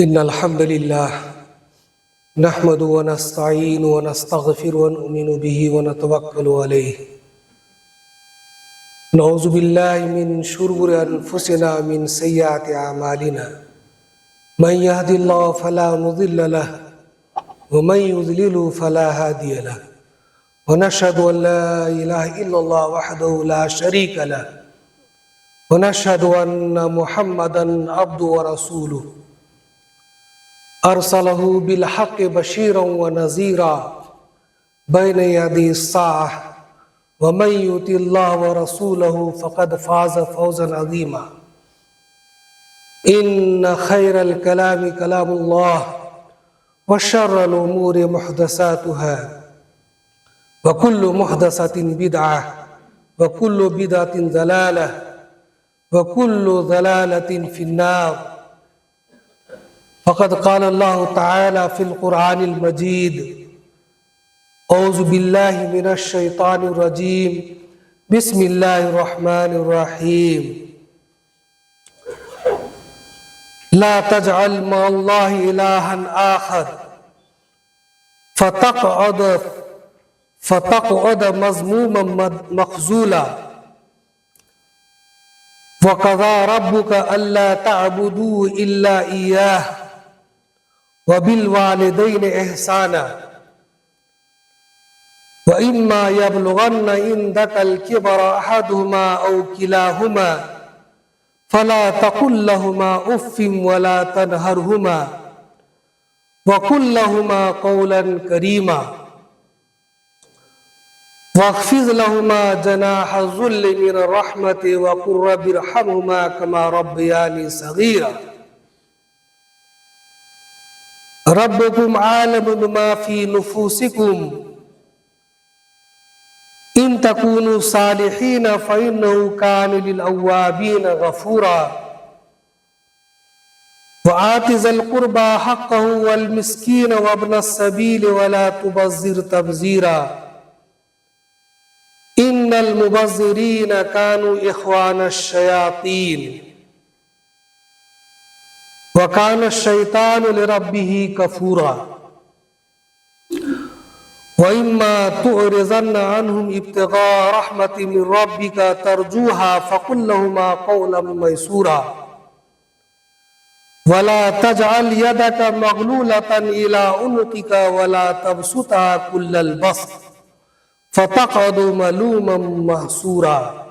إن الحمد لله نحمد ونستعين ونستغفر ونؤمن به ونتوكل عليه نعوذ بالله من شرور أنفسنا من سيئات أعمالنا من يهد الله فلا مضل له ومن يضلل فلا هادي له ونشهد أن لا إله إلا الله وحده لا شريك له ونشهد أن محمدا عبده ورسوله أرسله بالحق بشيرا ونذيرا بين يدي الساعة ومن يطع الله ورسوله فقد فاز فوزا عظيما إن خير الكلام كلام الله وشر الأمور محدثاتها وكل محدثة بدعة وكل بدعة ضلالة وكل ضلالة في النار فقد قال الله تعالى في القرآن المجيد أعوذ بالله من الشيطان الرجيم بسم الله الرحمن الرحيم لا تجعل مع الله إلها آخر فتقعد مذموما مخذولا وقضى ربك ألا تعبدوا إلا إياه وبالوالدين إحسانا وإما يبلغن عندك الكبر أحدهما أو كلاهما فلا تقل لهما أف ولا تنهرهما وقل لهما قولا كريما واخفض لهما جناح الذل من الرحمة وقل رب ارحمهما كما ربياني صغيرا ربكم عالم بما في نفوسكم إن تكونوا صالحين فإنه كان للأوابين غفورا وآت ذا القربى حقه والمسكين وابن السبيل ولا تبذر تبذيرا إن المبذرين كانوا إخوان الشياطين وكان الشيطان لربه كفورا وإما تعرضن عنهم ابتغاء رحمة من ربك ترجوها فقل لهما قولا ميسورا ولا تجعل يدك مغلولة إلى عنقك ولا تبسطها كل البسط فتقعد ملوما محسورا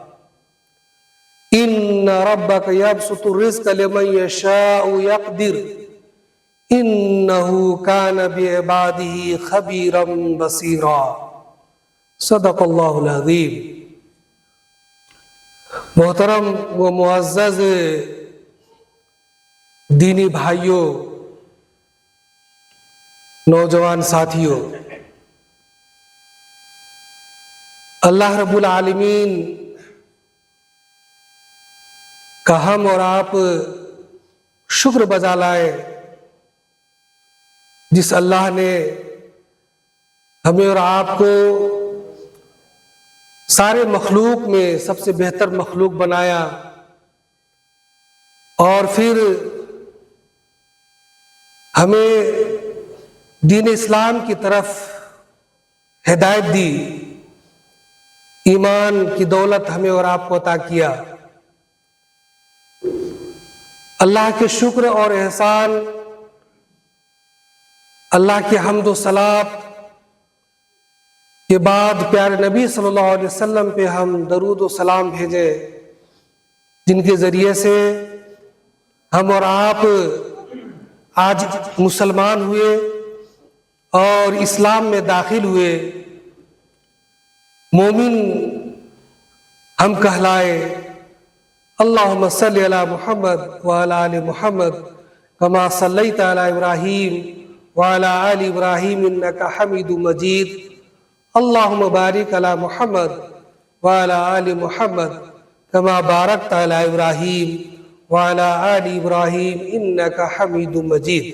إن ربك يبسط الرزق لمن يشاء يقدر إنه كان بعباده خبيرا بصيرا صدق اللہ العظیم۔ محترم و معزز دینی بھائیوں، نوجوان ساتھیوں، اللہ رب العالمین کا ہم اور آپ شکر بجا لائیں جس اللہ نے ہمیں اور آپ کو سارے مخلوق میں سب سے بہتر مخلوق بنایا اور پھر ہمیں دین اسلام کی طرف ہدایت دی، ایمان کی دولت ہمیں اور آپ کو عطا کیا۔ اللہ کے شکر اور احسان، اللہ کی حمد و ثناء کے بعد پیارے نبی صلی اللہ علیہ وسلم پہ ہم درود و سلام بھیجے، جن کے ذریعے سے ہم اور آپ آج مسلمان ہوئے اور اسلام میں داخل ہوئے، مومن ہم کہلائے۔ اللہم صلی علی محمد وعلی آل محمد کما صلیت علی ابراہیم وعلی آل ابراہیم انکا حمید مجید۔ اللہم بارک علی محمد وعلی آل محمد کما بارکت علی ابراہیم وعلی آل ابراہیم انکا حمید مجید۔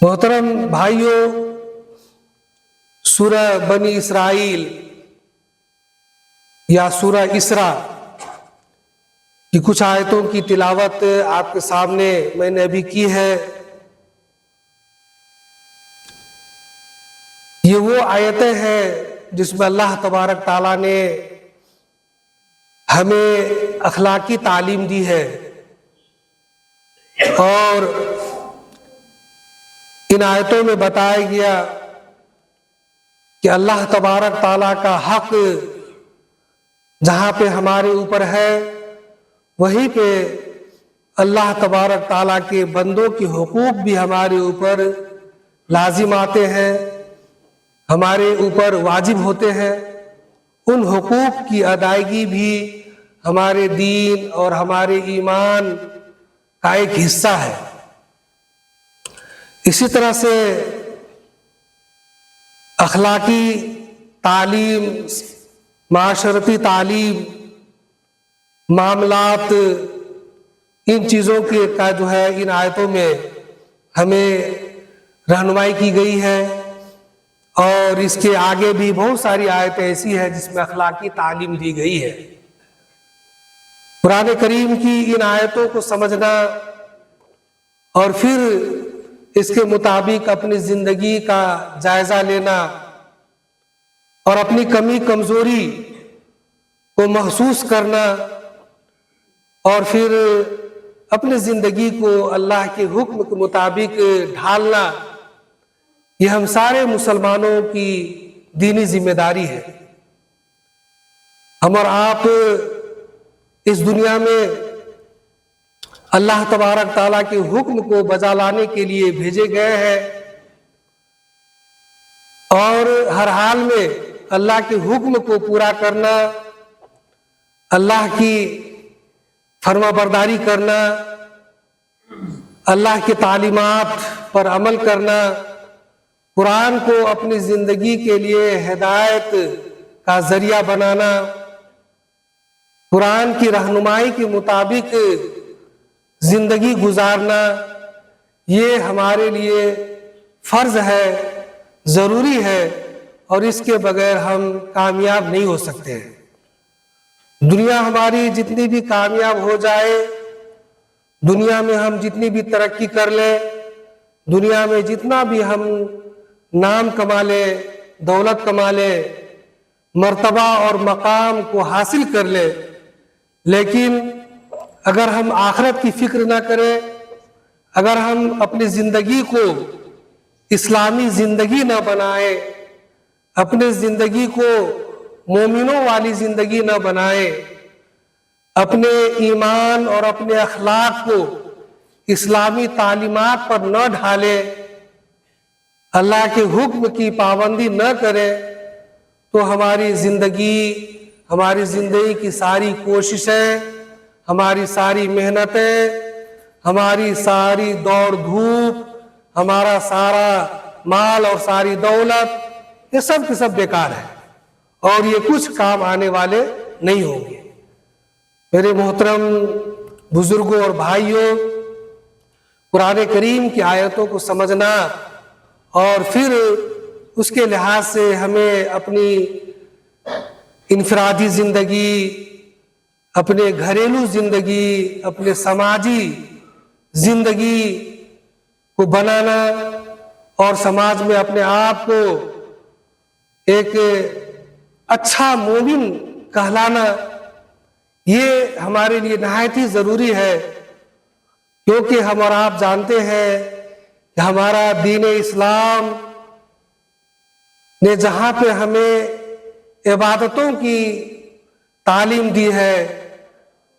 محترم بھائیوں، سورہ بنی اسرائیل یا سورہ اسراء، کہ کچھ آیتوں کی تلاوت آپ کے سامنے میں نے ابھی کی ہے۔ یہ وہ آیتیں ہیں جس میں اللہ تبارک تعالیٰ نے ہمیں اخلاقی تعلیم دی ہے، اور ان آیتوں میں بتایا گیا کہ اللہ تبارک تعالیٰ کا حق جہاں پہ ہمارے اوپر ہے، وہیں پہ اللہ تبارک تعالیٰ کے بندوں کے حقوق بھی ہمارے اوپر لازم آتے ہیں، ہمارے اوپر واجب ہوتے ہیں۔ ان حقوق کی ادائیگی بھی ہمارے دین اور ہمارے ایمان کا ایک حصہ ہے۔ اسی طرح سے اخلاقی تعلیم، معاشرتی تعلیم، معاملات، ان چیزوں کا جو ہے ان آیتوں میں ہمیں رہنمائی کی گئی ہے، اور اس کے آگے بھی بہت ساری آیتیں ایسی ہیں جس میں اخلاقی تعلیم دی گئی ہے۔ قرآن کریم کی ان آیتوں کو سمجھنا اور پھر اس کے مطابق اپنی زندگی کا جائزہ لینا اور اپنی کمی کمزوری کو محسوس کرنا، اور پھر اپنی زندگی کو اللہ کے حکم کے مطابق ڈھالنا، یہ ہم سارے مسلمانوں کی دینی ذمہ داری ہے۔ ہم اور آپ اس دنیا میں اللہ تبارک تعالیٰ کے حکم کو بجا لانے کے لیے بھیجے گئے ہیں، اور ہر حال میں اللہ کے حکم کو پورا کرنا، اللہ کی فرما برداری کرنا، اللہ کی تعلیمات پر عمل کرنا، قرآن کو اپنی زندگی کے لیے ہدایت کا ذریعہ بنانا، قرآن کی رہنمائی کے مطابق زندگی گزارنا، یہ ہمارے لیے فرض ہے، ضروری ہے، اور اس کے بغیر ہم کامیاب نہیں ہو سکتے ہیں۔ دنیا ہماری جتنی بھی کامیاب ہو جائے، دنیا میں ہم جتنی بھی ترقی کر لیں، دنیا میں جتنا بھی ہم نام کما لیں، دولت کما لیں، مرتبہ اور مقام کو حاصل کر لیں، لیکن اگر ہم آخرت کی فکر نہ کریں، اگر ہم اپنی زندگی کو اسلامی زندگی نہ بنائیں، اپنی زندگی کو مومنوں والی زندگی نہ بنائیں، اپنے ایمان اور اپنے اخلاق کو اسلامی تعلیمات پر نہ ڈھالیں، اللہ کے حکم کی پابندی نہ کریں، تو ہماری زندگی کی ساری کوششیں، ہماری ساری محنتیں، ہماری ساری دوڑ دھوپ، ہمارا سارا مال اور ساری دولت، یہ سب کے سب بیکار ہے، اور یہ کچھ کام آنے والے نہیں ہوں گے۔ میرے محترم بزرگوں اور بھائیوں، قرآن کریم کی آیتوں کو سمجھنا اور پھر اس کے لحاظ سے ہمیں اپنی انفرادی زندگی، اپنے گھریلو زندگی، اپنے سماجی زندگی کو بنانا اور سماج میں اپنے آپ کو ایک اچھا مومن کہلانا، یہ ہمارے لیے نہایت ہی ضروری ہے، کیونکہ ہم اور آپ جانتے ہیں کہ ہمارا دین اسلام نے جہاں پہ ہمیں عبادتوں کی تعلیم دی ہے،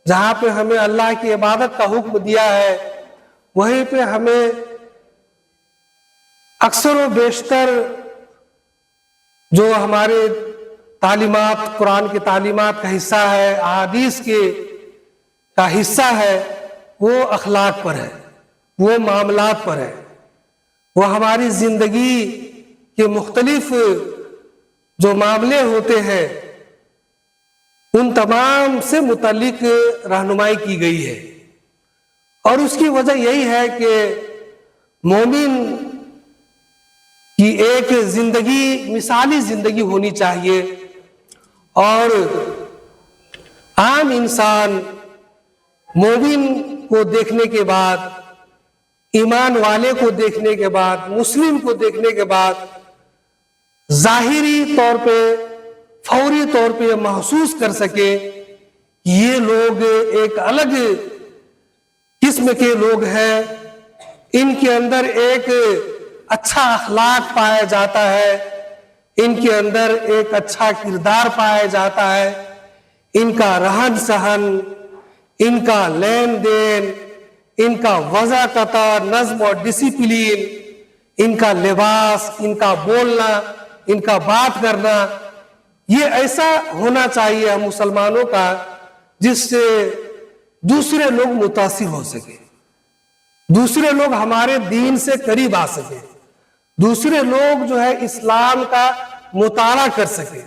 جہاں پہ ہمیں اللہ کی عبادت کا حکم دیا ہے، وہیں پہ ہمیں اکثر و بیشتر جو ہمارے تعلیمات، قرآن کی تعلیمات کا حصہ ہے، احادیث کا حصہ ہے، وہ اخلاق پر ہے، وہ معاملات پر ہے، وہ ہماری زندگی کے مختلف جو معاملے ہوتے ہیں ان تمام سے متعلق رہنمائی کی گئی ہے۔ اور اس کی وجہ یہی ہے کہ مومن کی ایک زندگی مثالی زندگی ہونی چاہیے، اور عام انسان مومن کو دیکھنے کے بعد، ایمان والے کو دیکھنے کے بعد، مسلم کو دیکھنے کے بعد ظاہری طور پہ، فوری طور پہ یہ محسوس کر سکے کہ یہ لوگ ایک الگ قسم کے لوگ ہیں، ان کے اندر ایک اچھا اخلاق پایا جاتا ہے، ان کے اندر ایک اچھا کردار پایا جاتا ہے، ان کا رہن سہن، ان کا لین دین، ان کا وضاقت، نظم اور ڈسپلین، ان کا لباس، ان کا بولنا، ان کا بات کرنا، یہ ایسا ہونا چاہیے ہم مسلمانوں کا جس سے دوسرے لوگ متاثر ہو سکے، دوسرے لوگ ہمارے دین سے قریب آ سکے، دوسرے لوگ جو ہے اسلام کا مطالعہ کر سکے۔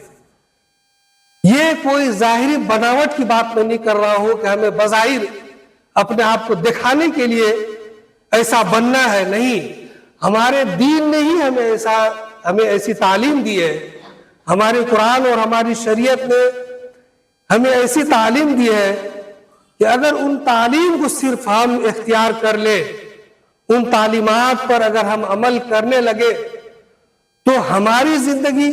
یہ کوئی ظاہری بناوٹ کی بات میں نہیں کر رہا ہوں کہ ہمیں بظاہر اپنے آپ کو دکھانے کے لیے ایسا بننا ہے، نہیں، ہمارے دین نے ہی ہمیں ایسی تعلیم دی ہے، ہمارے قرآن اور ہماری شریعت نے ہمیں ایسی تعلیم دی ہے کہ اگر ان تعلیم کو صرف ہم اختیار کر لیں، ان تعلیمات پر اگر ہم عمل کرنے لگے تو ہماری زندگی،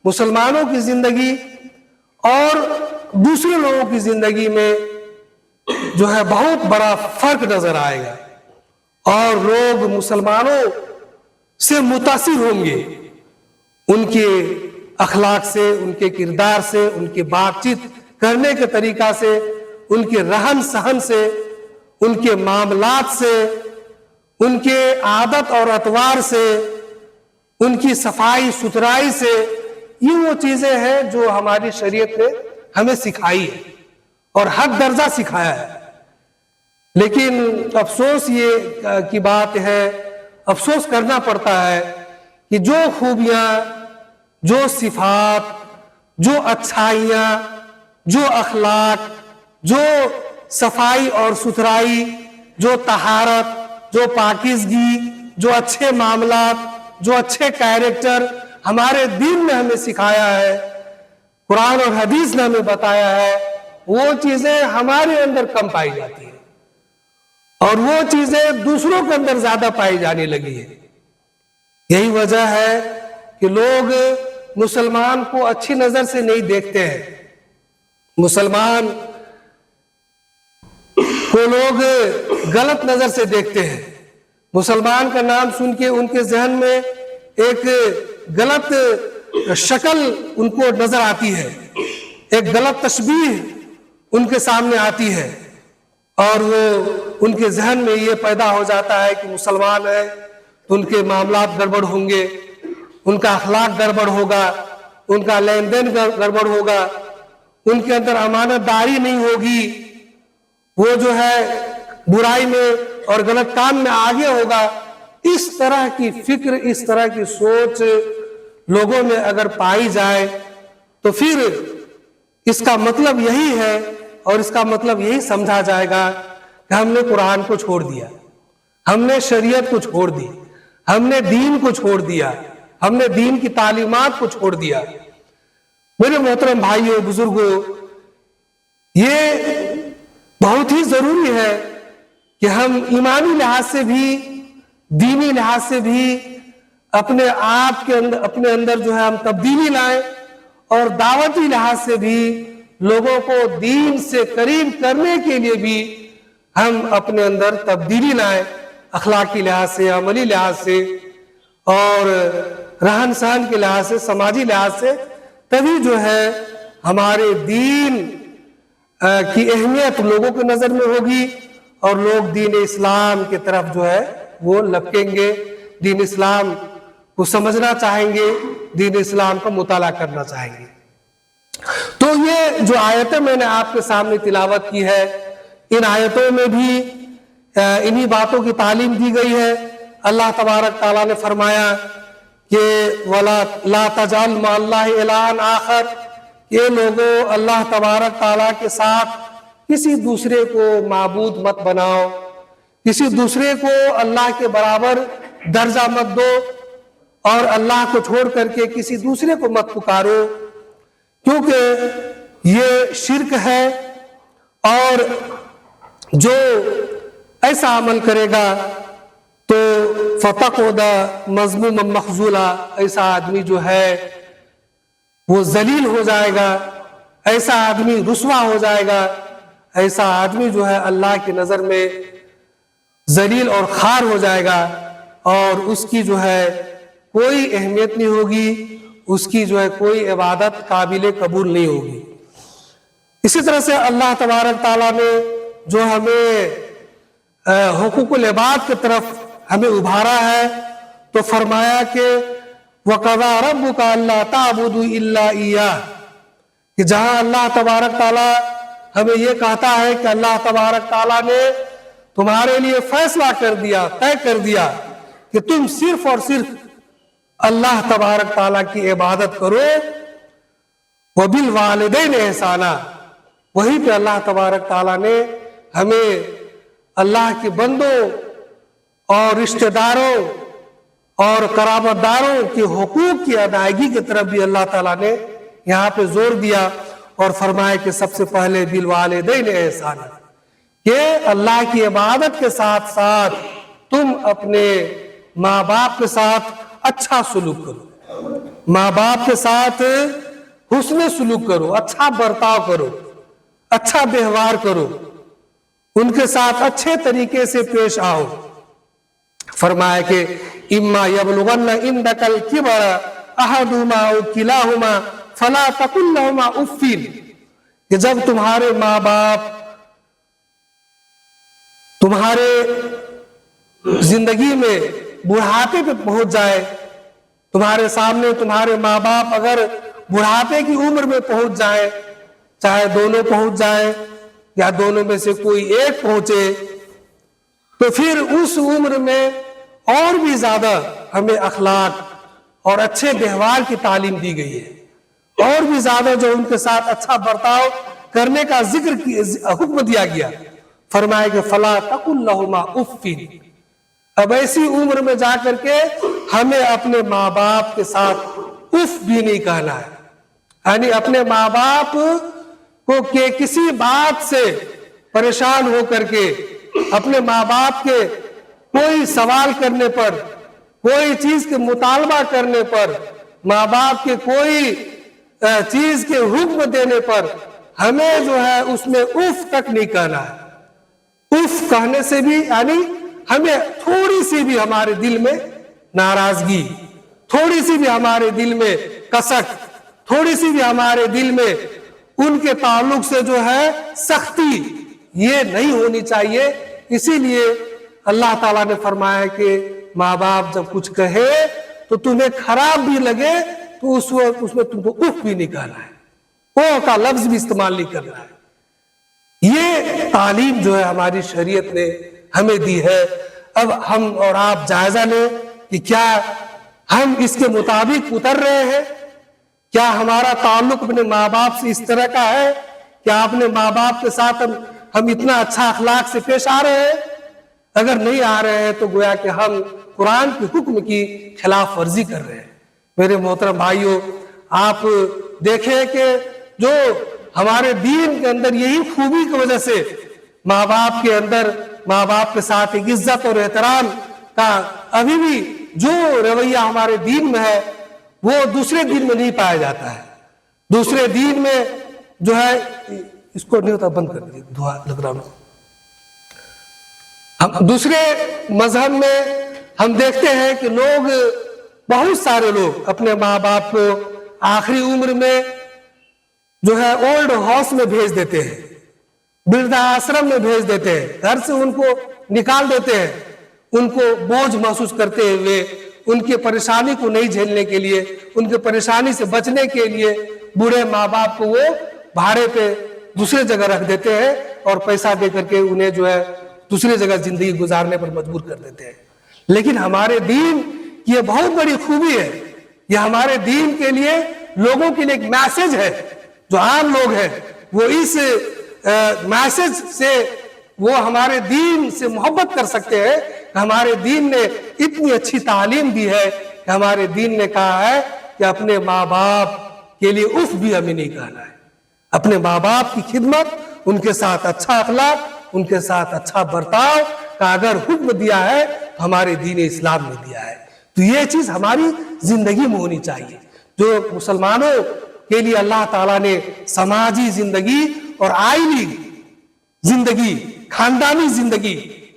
مسلمانوں کی زندگی اور دوسرے لوگوں کی زندگی میں جو ہے بہت بڑا فرق نظر آئے گا، اور لوگ مسلمانوں سے متاثر ہوں گے، ان کے اخلاق سے، ان کے کردار سے، ان کے بات چیت کرنے کے طریقہ سے، ان کے رہن سہن سے، ان کے معاملات سے، ان کے عادت اور اطوار سے، ان کی صفائی ستھرائی سے۔ یہ وہ چیزیں ہیں جو ہماری شریعت نے ہمیں سکھائی ہے اور حد درجہ سکھایا ہے۔ لیکن افسوس یہ کی بات ہے، افسوس کرنا پڑتا ہے کہ جو خوبیاں، جو صفات، جو اچھائیاں، جو اخلاق، جو صفائی اور ستھرائی، جو طہارت، جو پاکیزگی، جو اچھے معاملات، جو اچھے کیریکٹر ہمارے دین نے ہمیں سکھایا ہے، قرآن اور حدیث نے ہمیں بتایا ہے، وہ چیزیں ہمارے اندر کم پائی جاتی ہیں اور وہ چیزیں دوسروں کے اندر زیادہ پائی جانے لگی ہیں۔ یہی وجہ ہے کہ لوگ مسلمان کو اچھی نظر سے نہیں دیکھتے ہیں، مسلمان کو لوگ غلط نظر سے دیکھتے ہیں، مسلمان کا نام سن کے ان کے ذہن میں ایک غلط شکل ان کو نظر آتی ہے، ایک غلط تشبیہ ان کے سامنے آتی ہے، اور وہ ان کے ذہن میں یہ پیدا ہو جاتا ہے کہ مسلمان ہے تو ان کے معاملات گڑبڑ ہوں گے، ان کا اخلاق گڑبڑ ہوگا، ان کا لین دین گڑبڑ ہوگا، ان کے اندر امانت داری نہیں ہوگی، وہ جو ہے برائی میں اور غلط کام میں آگے ہوگا۔ اس طرح کی فکر، اس طرح کی سوچ لوگوں میں اگر پائی جائے تو پھر اس کا مطلب یہی ہے اور اس کا مطلب یہی سمجھا جائے گا کہ ہم نے قرآن کو چھوڑ دیا، ہم نے شریعت کو چھوڑ دی، ہم نے دین کو چھوڑ دیا، ہم نے دین کی تعلیمات کو چھوڑ دیا۔ میرے محترم بھائیوں، بزرگوں، یہ بہت ہی ضروری ہے کہ ہم ایمانی لحاظ سے بھی، دینی لحاظ سے بھی اپنے آپ کے اندر، اپنے اندر جو ہے ہم تبدیلی لائیں، اور دعوتی لحاظ سے بھی لوگوں کو دین سے قریب کرنے کے لیے بھی ہم اپنے اندر تبدیلی لائیں، اخلاقی لحاظ سے، عملی لحاظ سے اور رہن سہن کے لحاظ سے، سماجی لحاظ سے، تبھی جو ہے ہمارے دین کی اہمیت لوگوں کی نظر میں ہوگی اور لوگ دین اسلام کی طرف جو ہے وہ لپکیں گے، دین اسلام کو سمجھنا چاہیں گے، دین اسلام کا مطالعہ کرنا چاہیں گے۔ تو یہ جو آیتیں میں نے آپ کے سامنے تلاوت کی ہے، ان آیتوں میں بھی انہی باتوں کی تعلیم دی گئی ہے۔ اللہ تبارک تعالیٰ نے فرمایا کہ وَلَا لَا تَجْعَلْ مَعَ اللَّهِ إِلَٰهًا آخَرَ، یہ لوگوں اللہ تبارک تعالیٰ کے ساتھ کسی دوسرے کو معبود مت بناؤ، کسی دوسرے کو اللہ کے برابر درجہ مت دو، اور اللہ کو چھوڑ کر کے کسی دوسرے کو مت پکارو، کیونکہ یہ شرک ہے اور جو ایسا عمل کرے گا تو فَتَقْعُدَ مَذْمُومًا مَخْذُولًا، ایسا آدمی جو ہے وہ ذلیل ہو جائے گا، ایسا آدمی رسوا ہو جائے گا، ایسا آدمی جو ہے اللہ کی نظر میں ذلیل اور خوار ہو جائے گا، اور اس کی جو ہے کوئی اہمیت نہیں ہوگی، اس کی جو ہے کوئی عبادت قابل قبول نہیں ہوگی۔ اسی طرح سے اللہ تبارک تعالیٰ نے جو ہمیں حقوق العباد کی طرف ہمیں ابھارا ہے تو فرمایا کہ وَقَضَىٰ رَبُّكَ أَلَّا تَعْبُدُوا إِلَّا إِيَّاهُ، کہ جہاں اللہ تبارک تعالیٰ ہمیں یہ کہتا ہے کہ اللہ تبارک تعالیٰ نے تمہارے لیے فیصلہ کر دیا، طے کر دیا کہ تم صرف اور صرف اللہ تبارک تعالیٰ کی عبادت کرو، وَبِالْوَالِدَيْنِ إِحْسَانًا، وہیں پہ اللہ تبارک تعالیٰ نے ہمیں اللہ کے بندوں اور رشتہ داروں اور قرابت داروں کے حقوق کی ادائیگی کی طرف بھی اللہ تعالیٰ نے یہاں پہ زور دیا اور فرمایا کہ سب سے پہلے بالوالدین احسان، کہ اللہ کی عبادت کے ساتھ ساتھ تم اپنے ماں باپ کے ساتھ اچھا سلوک کرو، ماں باپ کے ساتھ حسن سلوک کرو، اچھا برتاؤ کرو، اچھا ویوہار کرو، ان کے ساتھ اچھے طریقے سے پیش آؤ۔ فرمایا کہ اما یبلغن عندک الکبر احدہما او کلاہما فلا تقل لہما اف، کہ جب تمہارے ماں باپ تمہارے زندگی میں بڑھاپے پہ پہنچ جائے، تمہارے سامنے تمہارے ماں باپ اگر بڑھاپے کی عمر میں پہنچ جائے، چاہے دونوں پہنچ جائے یا دونوں میں سے کوئی ایک پہنچے، تو پھر اس عمر میں اور بھی زیادہ ہمیں اخلاق اور اچھے ویوہار کی تعلیم دی گئی ہے، اور بھی زیادہ جو ان کے ساتھ اچھا برتاؤ کرنے کا حکم دیا گیا۔ فرمایا کہ فلا تقل لہما اف، اب ایسی عمر میں جا کر کے ہمیں اپنے ماں باپ کے ساتھ اف بھی نہیں کہنا ہے، یعنی اپنے ماں باپ کو کہ کسی بات سے پریشان ہو کر کے، اپنے ماں باپ کے کوئی سوال کرنے پر، کوئی چیز کے مطالبہ کرنے پر، ماں باپ کے کوئی چیز کے حکم دینے پر ہمیں جو ہے اس میں اف تک نہیں کہنا ہے۔ اف کہنے سے بھی یعنی ہمیں تھوڑی سی بھی ہمارے دل میں ناراضگی، تھوڑی سی بھی ہمارے دل میں کسک، تھوڑی سی بھی ہمارے دل میں ان کے تعلق سے جو ہے سختی، یہ نہیں ہونی چاہیے۔ اسی لیے اللہ تعالیٰ نے فرمایا کہ ماں باپ جب کچھ کہے تو تمہیں خراب بھی لگے تو اس وقت اس میں تم کو اف بھی نہیں کہنا ہے، او کا لفظ بھی استعمال نہیں کرنا ہے۔ یہ تعلیم جو ہے ہماری شریعت نے ہمیں دی ہے۔ اب ہم اور آپ جائزہ لیں کہ کیا ہم اس کے مطابق اتر رہے ہیں؟ کیا ہمارا تعلق اپنے ماں باپ سے اس طرح کا ہے؟ کیا اپنے ماں باپ کے ساتھ ہم اتنا اچھا اخلاق سے پیش آ رہے ہیں؟ اگر نہیں آ رہے ہیں تو گویا کہ ہم قرآن کے حکم کی خلاف ورزی کر رہے ہیں۔ میرے محترم بھائیوں، آپ دیکھیں کہ جو ہمارے دین کے اندر یہی خوبی کی وجہ سے ماں باپ کے اندر، ماں باپ کے ساتھ ایک عزت اور احترام کا ابھی بھی جو رویہ ہمارے دین میں ہے وہ دوسرے دین میں نہیں پایا جاتا ہے۔ دوسرے دین میں جو ہے، اس کو نہیں ہوتا، بند کر دیجیے، دعا لگ رہا ہوں۔ دوسرے مذہب میں ہم دیکھتے ہیں کہ لوگ، بہت سارے لوگ اپنے ماں باپ کو آخری عمر میں جو ہے اولڈ ہاؤس میں بھیج دیتے ہیں، وردھا آشرم میں بھیج دیتے ہیں، گھر سے ان کو نکال دیتے ہیں، ان کو بوجھ محسوس کرتے ہوئے، ان کی پریشانی کو نہیں جھیلنے کے لیے، ان کی پریشانی سے بچنے کے لیے بوڑھے ماں باپ کو وہ بھاڑے پہ دوسرے جگہ رکھ دیتے ہیں اور پیسہ دے کر کے انہیں جو ہے دوسری جگہ زندگی گزارنے پر مجبور کر دیتے ہیں۔ لیکن ہمارے دین کی یہ بہت بڑی خوبی ہے، یہ ہمارے دین کے لیے، لوگوں کے لیے ایک میسج ہے۔ جو عام لوگ ہیں وہ اس میسج سے وہ ہمارے دین سے محبت کر سکتے ہیں کہ ہمارے دین نے اتنی اچھی تعلیم دی ہے کہ ہمارے دین نے کہا ہے کہ اپنے ماں باپ کے لیے اف بھی ہمیں نہیں کہنا ہے، اپنے ماں باپ کی خدمت، ان کے ساتھ اچھا اخلاق، ان کے ساتھ اچھا برتاؤ کا اگر حکم دیا ہے تو ہمارے دین اسلام نے دیا ہے. تو یہ چیز ہماری زندگی میں ہونی چاہیے. جو مسلمانوں کے لیے اللہ تعالیٰ نے سماجی زندگی اور آئینی زندگی، خاندانی زندگی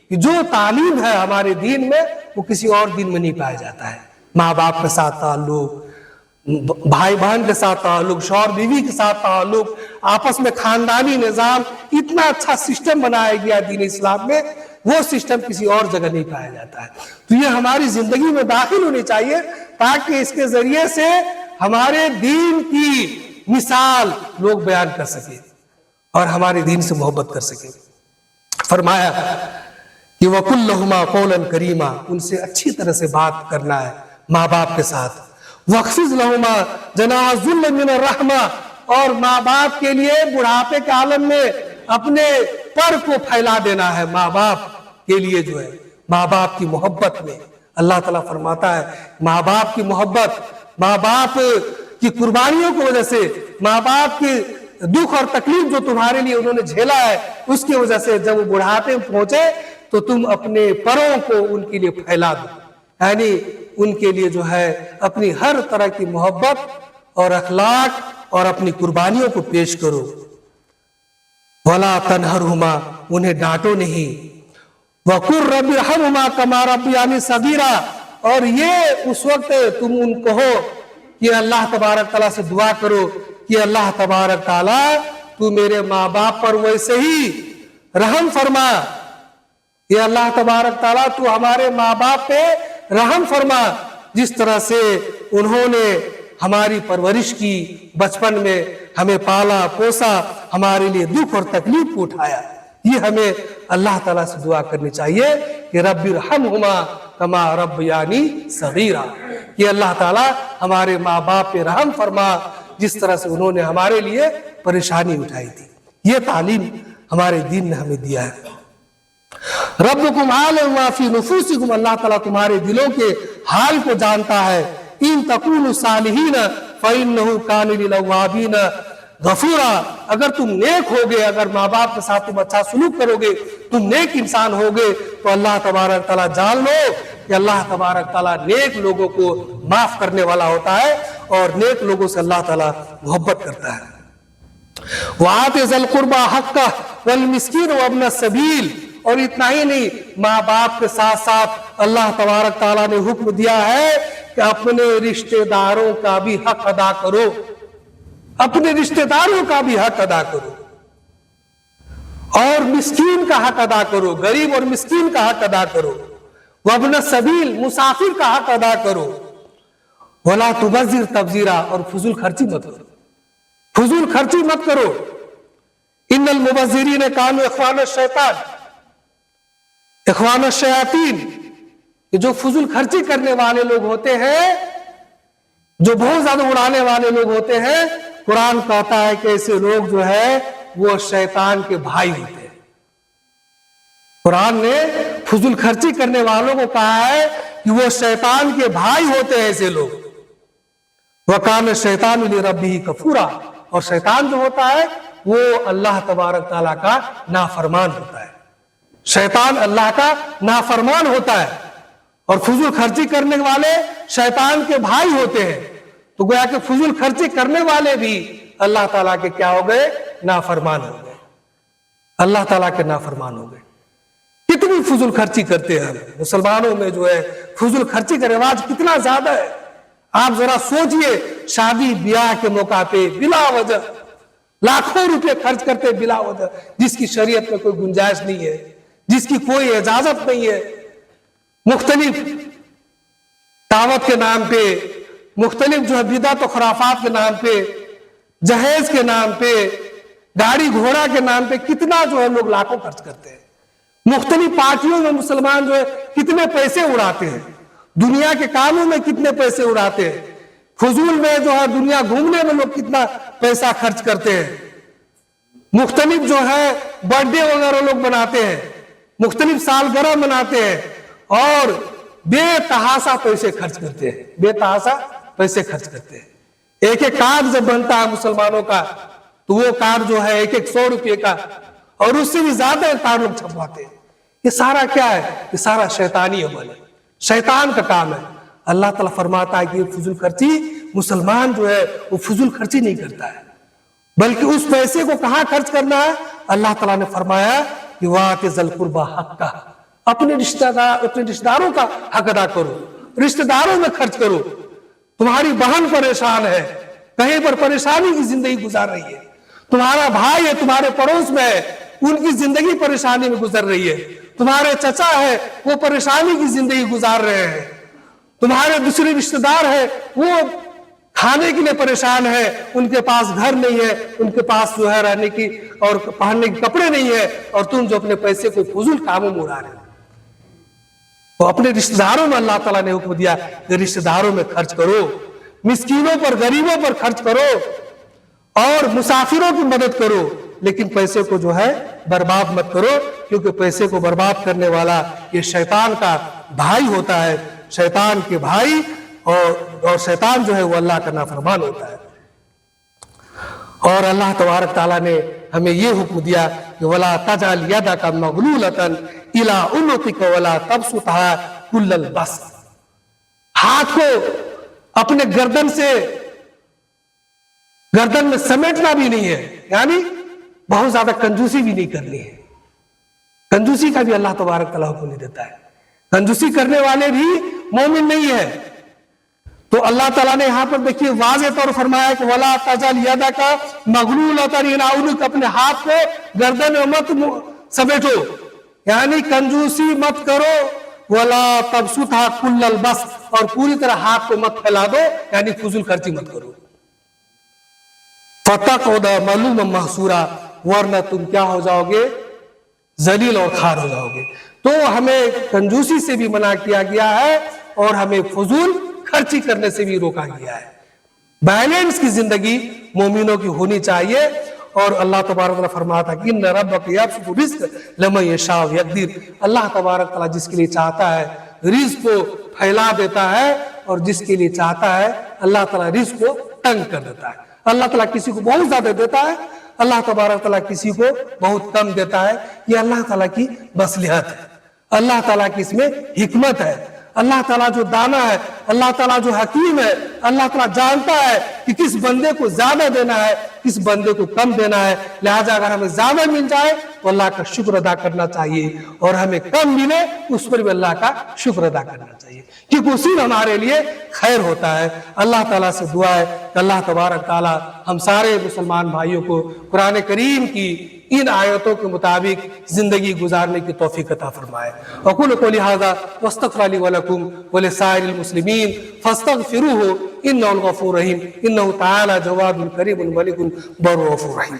کی جو تعلیم ہے ہمارے دین میں، وہ کسی اور دین میں نہیں پایا جاتا ہے. ماں باپ کے ساتھ تعلق، بھائی بہن کے ساتھ تعلق، شوہر بیوی کے ساتھ تعلق، آپس میں خاندانی نظام، اتنا اچھا سسٹم بنایا گیا دین اسلام میں، وہ سسٹم کسی اور جگہ نہیں پایا جاتا ہے. تو یہ ہماری زندگی میں داخل ہونی چاہیے تاکہ اس کے ذریعے سے ہمارے دین کی مثال لوگ بیان کر سکیں اور ہمارے دین سے محبت کر سکیں. فرمایا کہ وَقُلْ لَهُمَا قَوْلًا كَرِيمًا، ان سے اچھی طرح سے بات کرنا ہے ماں باپ کے ساتھ. وَاخْفِضْ لَهُمَا جَنَاحَ الذُّلِّ مِنَ الرَّحْمَةِ، اور ماں باپ کے لیے بڑھاپے کے عالم میں اپنے پر کو پھیلا دینا ہے. ماں باپ کے لیے جو ہے ماں باپ کی محبت میں اللہ تعالیٰ فرماتا ہے ماں باپ کی محبت، ماں باپ کی قربانیوں کی وجہ سے، ماں باپ کی دکھ اور تکلیف جو تمہارے لیے انہوں نے جھیلا ہے، اس کی وجہ سے جب وہ بڑھاپے میں پہنچے تو تم اپنے پروں کو ان کے لیے پھیلا دو، یعنی ان کے لیے جو ہے اپنی ہر طرح کی محبت اور اخلاق اور اپنی قربانیوں کو پیش کرو. وَلَا تَنْهَرْهُمَا، انہیں ڈانٹو نہیں. وَقُلْ رَبِّ ارْحَمْهُمَا كَمَا رَبَّيَانِي صَغِيرًا، اور یہ اس وقت تم ان کہو کہ اللہ تبارک تعالیٰ سے دعا کرو کہ اللہ تبارک تعالیٰ تو میرے ماں باپ پر ویسے ہی رحم فرما. یہ اللہ تبارک تعالیٰ تو ہمارے ماں باپ پہ رحم فرما جس طرح سے انہوں نے ہماری پرورش کی، بچپن میں ہمیں پالا پوسا، ہمارے لیے دکھ اور تکلیف کو اٹھایا. یہ ہمیں اللہ تعالیٰ سے دعا کرنی چاہیے کہ رب ارحمہما کما ربیانی صغیرا، کہ اللہ تعالیٰ ہمارے ماں باپ پہ رحم فرما جس طرح سے انہوں نے ہمارے لیے پریشانی اٹھائی تھی. یہ تعلیم ہمارے دین نے ہمیں دیا ہے. ربکم عالم ما فی نفوسکم، اللہ تعالیٰ تمہارے دلوں کے حال کو جانتا ہے. ان تکونوا صالحین فإنہ کان للأوابین غفورا، اگر تم نیک ہوگے، اگر ماں باپ کے ساتھ تم اچھا سلوک کرو گے، تم نیک انسان ہوگے، تو اللہ تبارک تعالیٰ جان لو کہ اللہ تبارک تعالیٰ نیک لوگوں کو معاف کرنے والا ہوتا ہے اور نیک لوگوں سے اللہ تعالیٰ محبت کرتا ہے. وَآتِ ذَا الْقُرْبَى حَقَّهُ وَالْمِسْكِينَ وَابْنَ السَّبِيلِ، اور اتنا ہی نہیں، ماں باپ کے ساتھ ساتھ اللہ تبارک تعالیٰ نے حکم دیا ہے کہ اپنے رشتہ داروں کا بھی حق ادا کرو، اپنے رشتہ داروں کا بھی حق ادا کرو، اور مسکین کا حق ادا کرو، غریب اور مسکین کا حق ادا کرو. وابن السبیل، مسافر کا حق ادا کرو. ولا تبذر تبذیرا، اور فضول خرچی مت کرو، فضول خرچی مت کرو. ان المبذرین کانوا اخوان الشیطان، اخوان الشیاطین، کہ جو فضول خرچی کرنے والے لوگ ہوتے ہیں، جو بہت زیادہ اڑانے والے لوگ ہوتے ہیں، قرآن کہتا ہے کہ ایسے لوگ جو ہے وہ شیطان کے بھائی ہوتے ہیں. قرآن نے فضول خرچی کرنے والوں کو کہا ہے کہ وہ شیطان کے بھائی ہوتے ہیں ایسے لوگ. وَكَانَ الشَّيْطَانُ لِرَبِّهِ كَفُورًا، اور شیطان جو ہوتا ہے وہ اللہ تبارک تعالیٰ کا نافرمان ہوتا ہے. شیطان اللہ کا نافرمان ہوتا ہے اور فضول خرچی کرنے والے شیطان کے بھائی ہوتے ہیں. تو گویا کہ فضول خرچی کرنے والے بھی اللہ تعالیٰ کے کیا ہو گئے؟ نافرمان ہو گئے، اللہ تعالیٰ کے نافرمان ہو گئے. کتنی فضول خرچی کرتے ہیں ہم مسلمانوں میں، جو ہے فضول خرچی کا رواج کتنا زیادہ ہے. آپ ذرا سوچئے، شادی بیاہ کے موقع پہ بلا وجہ لاکھوں روپے خرچ کرتے بلا وجہ، جس کی شریعت میں کوئی گنجائش نہیں ہے، جس کی کوئی اجازت نہیں ہے. مختلف دعوت کے نام پہ، مختلف جو ہے بدعت و خرافات کے نام پہ، جہیز کے نام پہ، گاڑی گھوڑا کے نام پہ کتنا جو ہے لوگ لاکھوں خرچ کرتے ہیں. مختلف پارٹیوں میں مسلمان جو ہے کتنے پیسے اڑاتے ہیں، دنیا کے کاموں میں کتنے پیسے اڑاتے ہیں، فضول میں جو ہے دنیا گھومنے میں لوگ کتنا پیسہ خرچ کرتے ہیں. مختلف جو ہے برتھ ڈے وغیرہ لوگ مناتے ہیں، مختلف سالگرہ مناتے ہیں اور بے تحاشا پیسے خرچ کرتے ہیں، بے تحاشا پیسے خرچ کرتے ہیں. ایک ایک کارڈ جب بنتا ہے مسلمانوں کا تو وہ کارڈ جو ہے 100 روپے کا، اور اس سے بھی زیادہ اقتدار لوگ چھپواتے ہیں. یہ سارا کیا ہے؟ یہ سارا شیطانی عمل ہے، شیطان کا کام ہے. اللہ تعالیٰ فرماتا ہے کہ یہ فضول خرچی، مسلمان جو ہے وہ فضول خرچی نہیں کرتا ہے، بلکہ اس پیسے کو کہاں خرچ کرنا ہے؟ اللہ تعالیٰ نے فرمایا کہ وَآتِ ذِی الْقُرْبَىٰ حَقَّهُ، اپنے رشتہ داروں کا حق ادا کرو، رشتہ داروں میں خرچ کرو. تمہاری بہن پریشان ہے، کہیں پر پریشانی کی زندگی گزار رہی ہے، تمہارا بھائی ہے تمہارے پڑوس میں ہے، ان کی زندگی پریشانی میں گزر رہی ہے، تمہارے چچا ہے وہ پریشانی کی زندگی گزار رہے ہیں، تمہارے دوسرے رشتہ دار ہے وہ کھانے کے لیے پریشان ہے، ان کے پاس گھر نہیں ہے، ان کے پاس جو ہے رہنے کی اور پہننے کے کپڑے نہیں ہے، اور تم جو اپنے پیسے کو فضول کاموں میں اڑا رہے ہو. تو اپنے رشتہ داروں میں اللہ تعالیٰ نے حکم دیا کہ رشتہ داروں میں خرچ کرو، مسکینوں پر غریبوں پر خرچ کرو اور مسافروں کی مدد کرو، لیکن پیسے کو جو ہے برباد مت کرو، کیونکہ پیسے کو برباد کرنے والا یہ شیطان کا بھائی ہوتا ہے، شیطان کے بھائی، اور شیطان جو ہے وہ اللہ کا نافرمان ہوتا ہے. اور اللہ تبارک تعالیٰ نے ہمیں یہ حکم دیا کہ وَلَا تَجْعَلْ يَدَكَ مَغْلُولَةً إِلَىٰ عُنُقِكَ وَلَا تَبْسُطْهَا كُلَّ الْبَسْطِ، ہاتھ کو اپنے گردن میں سمیٹنا بھی نہیں ہے، یعنی بہت زیادہ کنجوسی بھی نہیں کرنی ہے. کنجوسی کا بھی اللہ تبارک تعالیٰ حکم نہیں دیتا ہے، کنجوسی کرنے والے بھی مومن نہیں ہے. تو اللہ تعالیٰ نے یہاں پر دیکھیے واضح طور فرمایا کہ وَلَا تَجْعَلْ يَدَكَ مَغْلُولَةً إِلَىٰ عُنُقِكَ، اپنے ہاتھ کو گردن میں مت سمیٹو، یعنی کنجوسی مت کرو. وَلَا تَبْسُطْهَا كُلَّ الْبَسْطِ، اور پوری طرح ہاتھ کو مت پھیلا دو، یعنی فضول خرچی مت کرو. فَتَقْعُدَ مَلُومًا مَحْسُورًا، ورنہ تم کیا ہو جاؤ گے؟ ذلیل اور خوار ہو جاؤ گے. تو ہمیں کنجوسی سے بھی منع کیا گیا ہے اور ہمیں فضول خرچی کرنے سے بھی روکا گیا ہے. بیلنس کی زندگی مومنوں کی ہونی چاہیے. اور اللہ تبارک تعالیٰ فرماتا ہے کہ اِنَّ رَبَّكَ يَبْسُطُ الرِّزْقَ لِمَن يَشَاءُ وَيَقْدِرُ، اللہ تبارک تعالیٰ جس کے لیے چاہتا ہے رزق کو پھیلا دیتا ہے، اور جس کے لیے چاہتا ہے اللہ تعالیٰ رزق کو تنگ کر دیتا ہے. اللہ تعالیٰ کسی کو بہت زیادہ دیتا ہے، اللہ تبارک تعالیٰ کسی کو بہت کم دیتا ہے. یہ اللہ تعالیٰ کی مصلحت ہے، اللہ تعالیٰ کی اس میں حکمت ہے. اللہ تعالیٰ جو دانا ہے، اللہ تعالیٰ جو حکیم ہے، اللہ تعالیٰ جانتا ہے کہ کس بندے کو زیادہ دینا ہے، کس بندے کو کم دینا ہے. لہٰذا اگر ہمیں زیادہ مل جائے تو اللہ کا شکر ادا کرنا چاہیے، اور ہمیں کم ملے اس پر بھی اللہ کا شکر ادا کرنا چاہیے، کیونکہ اسی میں ہمارے لیے خیر ہوتا ہے. اللہ تعالیٰ سے دعا ہے کہ اللہ تبارک تعالیٰ ہم سارے مسلمان بھائیوں کو قرآن کریم کی ان آیتوں کے مطابق زندگی گزارنے کی توفیق عطا فرمائے. اقول قولی ھذا واستغفر لی ولکم ولسائر المسلمین فاستغفروہ انہ الغفور الرحیم، انہ تعالی جواد کریم ملک بر رؤوف رحیم.